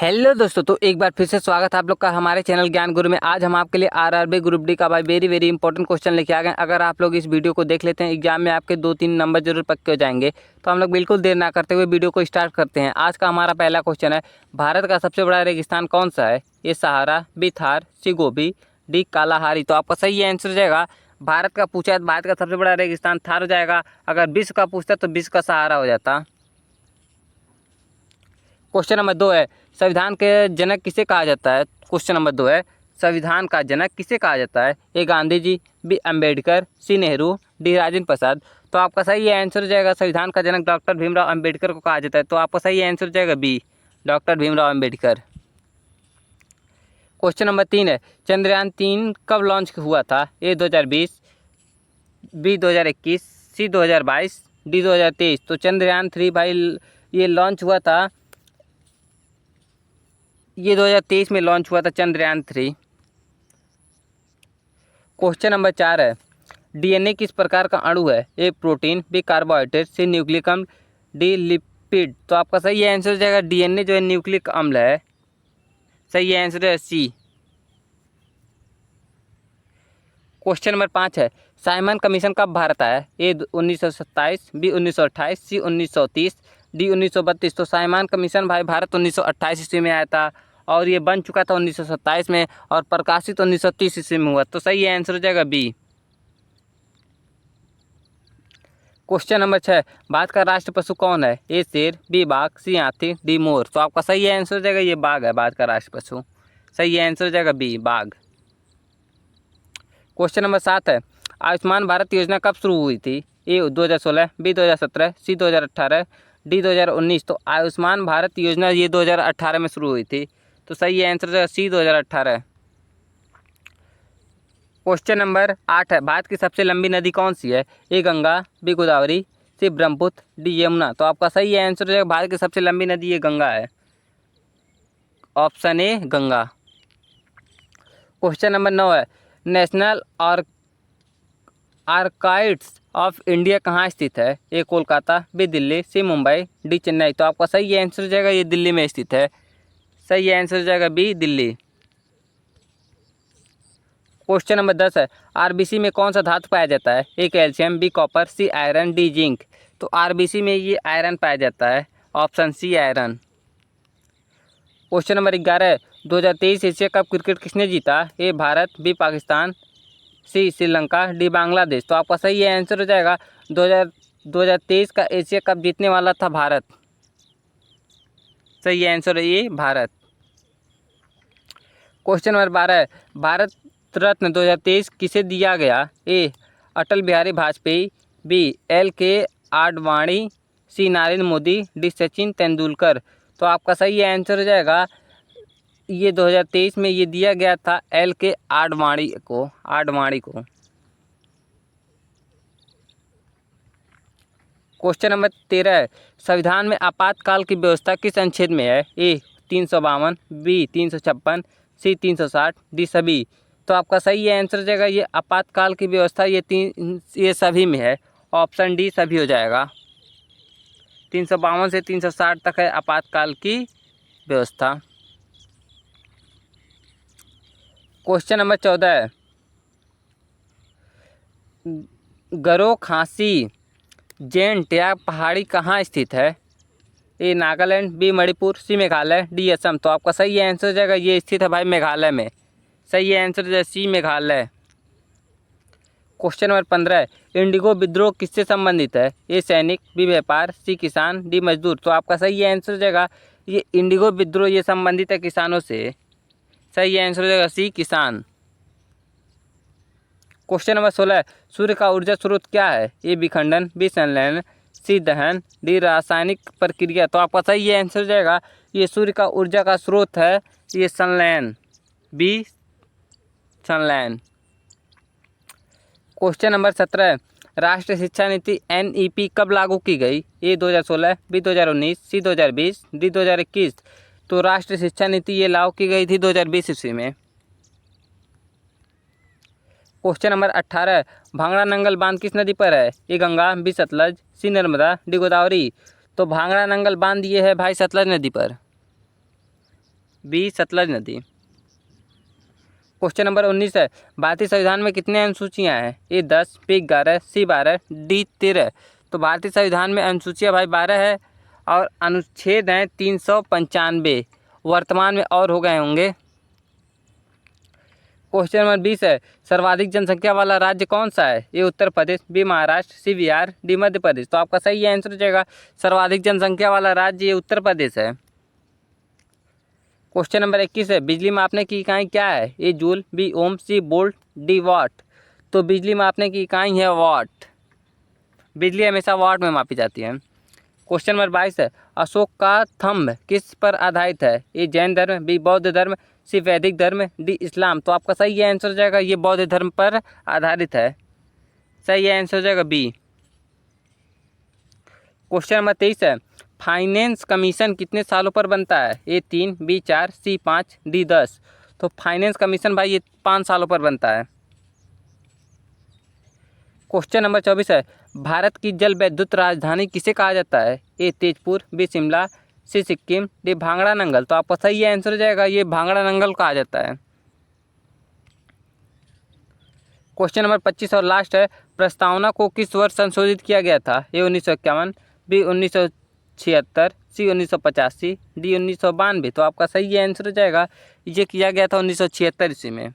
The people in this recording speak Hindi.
हेलो दोस्तों, तो एक बार फिर से स्वागत है आप लोग का हमारे चैनल ज्ञान गुरु में। आज हम आपके लिए आरआरबी ग्रुप डी का भाई वेरी इंपॉर्टेंट क्वेश्चन लेके आ गए। अगर आप लोग इस वीडियो को देख लेते हैं, एग्जाम में आपके 2-3 नंबर जरूर पक्के हो जाएंगे। तो हम लोग बिल्कुल देर ना करते हुए वीडियो को स्टार्ट करते हैं। आज का हमारा पहला क्वेश्चन है, भारत का सबसे बड़ा रेगिस्तान कौन सा है? ए सहारा, बी थार, सी गोबी, डी कालाहारी। तो आपका सही आंसर हो जाएगा, भारत का पूछा है तो भारत का सबसे बड़ा रेगिस्तान थार हो जाएगा। अगर विश्व का पूछता तो विश्व का सहारा हो जाता। क्वेश्चन नंबर 2 है, संविधान के जनक किसे कहा जाता है? क्वेश्चन नंबर 2 है, संविधान का जनक किसे कहा जाता है? ए गांधी जी, बी अम्बेडकर, सी नेहरू, डी राजेंद्र प्रसाद। तो आपका सही आंसर हो जाएगा, संविधान का जनक डॉक्टर भीमराव अम्बेडकर को कहा जाता है। तो आपका सही आंसर हो जाएगा B, doctor Bhimrao Ambedkar. Question number 3 है, चंद्रयान 3 कब लॉन्च हुआ था? A 2020, B 2021, C 2022, D 2023। तो चंद्रयान 3 भाई ये लॉन्च हुआ था, ये 2023 में लॉन्च हुआ था चंद्रयान 3। क्वेश्चन नंबर 4 है, डीएनए किस प्रकार का अणु है? ए प्रोटीन, बी कार्बोहाइड्रेट, सी न्यूक्लिक अम्ल, डी लिपिड। तो आपका सही आंसर हो जाएगा, डीएनए जो है न्यूक्लिक अम्ल है। सही आंसर है सी। क्वेश्चन नंबर 5 है, साइमन कमीशन कब भारत आया? ए 1927, बी 1928, सी 1930, डी 1932। तो साइमन कमीशन भाई भारत 1928 ईस्वी में आया था और ये बन चुका था 1927 में और प्रकाशित 1930 ईस्वी में हुआ। तो सही आंसर हो जाएगा बी। क्वेश्चन नंबर 6, भारत का राष्ट्र पशु कौन है? ए शेर, बी बाघ, सी हाथी, डी मोर। तो आपका सही आंसर हो जाएगा, ये बाघ है भारत का राष्ट्र पशु। सही आंसर हो जाएगा बी, बाघ। क्वेश्चन नंबर 7 है, आयुष्मान भारत योजना कब शुरू हुई थी? ए 2016, बी 2017, सी 2018, डी 2019। तो आयुष्मान भारत योजना ये 2018 में शुरू हुई थी। तो सही आंसर है सी 2018। क्वेश्चन नंबर 8 है, भारत की सबसे लंबी नदी कौन सी है? ए गंगा, बी गोदावरी, सी ब्रह्मपुत्र, डी यमुना। तो आपका सही आंसर है, भारत की सबसे लंबी नदी ये गंगा है। Option A Ganga. Question number 9 है, नेशनल आर्काइव्स ऑफ इंडिया कहाँ स्थित है? ए कोलकाता, बी दिल्ली, सी मुंबई, डी चेन्नई। तो आपका सही आंसर हो जाएगा, ये दिल्ली में स्थित है। सही आंसर हो जाएगा बी, दिल्ली। क्वेश्चन नंबर 10 है, आरबीसी में कौन सा धातु पाया जाता है? A calcium, B copper, C iron, D zinc. तो आरबीसी में ये आयरन पाया जाता है। Option C iron. Question number 11 है, 2023 एशिया कप क्रिकेट किसने जीता? A Bharat, B Pakistan, C Sri Lanka, D Bangladesh. तो आपका सही आंसर हो जाएगा, 2023 का एशिया कप जीतने वाला था भारत। सही आंसर है ये भारत। क्वेश्चन नंबर 12 है, भारत रत्न 2023 किसे दिया गया? ए अटल बिहारी वाजपेयी, बी LK आडवाणी, सी नरेंद्र मोदी, डी सचिन तेंदुलकर। तो आपका सही आंसर हो जाएगा, ये 2023 में ये दिया गया था LK आडवाणी को। क्वेश्चन नंबर 13 है, संविधान में आपातकाल की व्यवस्था किस अनुच्छेद में है? ए 352, बी 356, सी 360, डी सभी। तो आपका सही आंसर हो जाएगा, ये आपातकाल की व्यवस्था ये सभी में है। ऑप्शन डी सभी हो जाएगा। 352 से 360 तक है आपातकाल की व्यवस्था। क्वेश्चन नंबर 14 है, गरो खांसी जेंट या पहाड़ी कहाँ स्थित है? ए नागालैंड, बी मणिपुर, सी मेघालय, डी असम। तो आपका सही आंसर हो जाएगा, ये स्थित है भाई मेघालय में। सही आंसर है सी मेघालय। क्वेश्चन नंबर 15 है, इंडिगो विद्रोह किससे संबंधित है? ए सैनिक, बी व्यापार, सी किसान, डी मजदूर। तो आपका सही आंसर हो जाएगा, ये इंडिगो विद्रोह ये संबंधित है किसानों से। सही आंसर हो जाएगा सी किसान। क्वेश्चन नंबर 16 है, सूर्य का ऊर्जा स्रोत क्या है? ए विखंडन, बी संलयन, सी दहन, डी रासायनिक प्रक्रिया। तो आपका सही आंसर हो जाएगा, ये सूर्य का ऊर्जा का स्रोत है ये संलयन, बी संलयन। क्वेश्चन नंबर 17 है, राष्ट्रीय शिक्षा नीति NEP कब लागू की गई? ए 2016, बी 2019, सी 2020, डी 2021। तो राष्ट्रीय शिक्षा नीति ये लागू की गई थी 2020 ईस्वी में। क्वेश्चन नंबर 18 है, भांगड़ा नंगल बांध किस नदी पर है? ए गंगा, बी सतलज, सी नर्मदा, डी गोदावरी। तो भांगड़ा नंगल बांध ये है भाई सतलज नदी पर। बी सतलज नदी। क्वेश्चन नंबर 19 है, भारतीय संविधान में कितने अनुसूचियां हैं? ए 10, बी 11, सी 12, डी 13। तो भारतीय संविधान में अनुसूचियां भाई 12 है और अनुच्छेद हैं 395। वर्तमान में और हो गए होंगे। क्वेश्चन नंबर 20 है, सर्वाधिक जनसंख्या वाला राज्य कौन सा है? ए उत्तर प्रदेश, बी महाराष्ट्र, सी बिहार, डी मध्य प्रदेश। तो आपका सही आंसर हो जाएगा सर्वाधिक जनसंख्या वाला राज्य ये उत्तर प्रदेश है। क्वेश्चन नंबर 21 है, बिजली मापने की इकाई क्या है? ए जूल, बी ओम, सी वोल्ट, डी वाट। तो बिजली मापने की इकाई है वाट। बिजली हमेशा वाट में मापी जाती है। क्वेश्चन नंबर 22 है, अशोक का थंब किस पर आधारित है? ए जैन धर्म, बी बौद्ध धर्म, सी वैदिक धर्म, डी इस्लाम। तो आपका सही आंसर हो जाएगा ये बौद्ध धर्म पर आधारित है। सही आंसर हो जाएगा बी। क्वेश्चन नंबर 23 है, फाइनेंस कमीशन कितने सालों पर बनता है? ए 3, बी 4, सी 5, डी 10। तो फाइनेंस कमीशन भाई ये 5 सालों पर बनता है। क्वेश्चन नंबर 24 है, भारत की जल विद्युत राजधानी किसे कहा जाता है? ए तेजपुर, बी शिमला, सी सिक्किम, डी भांगड़ा नंगल। तो आपका सही आंसर हो जाएगा ये भांगड़ा नंगल कहा जाता है। क्वेश्चन नंबर 25 और लास्ट है, प्रस्तावना को किस वर्ष संशोधित किया गया था? ए 1951, बी 1976, सी 1985, डी 1992। तो आपका सही आंसर हो जाएगा ये किया गया था 1976 ईस्वी में।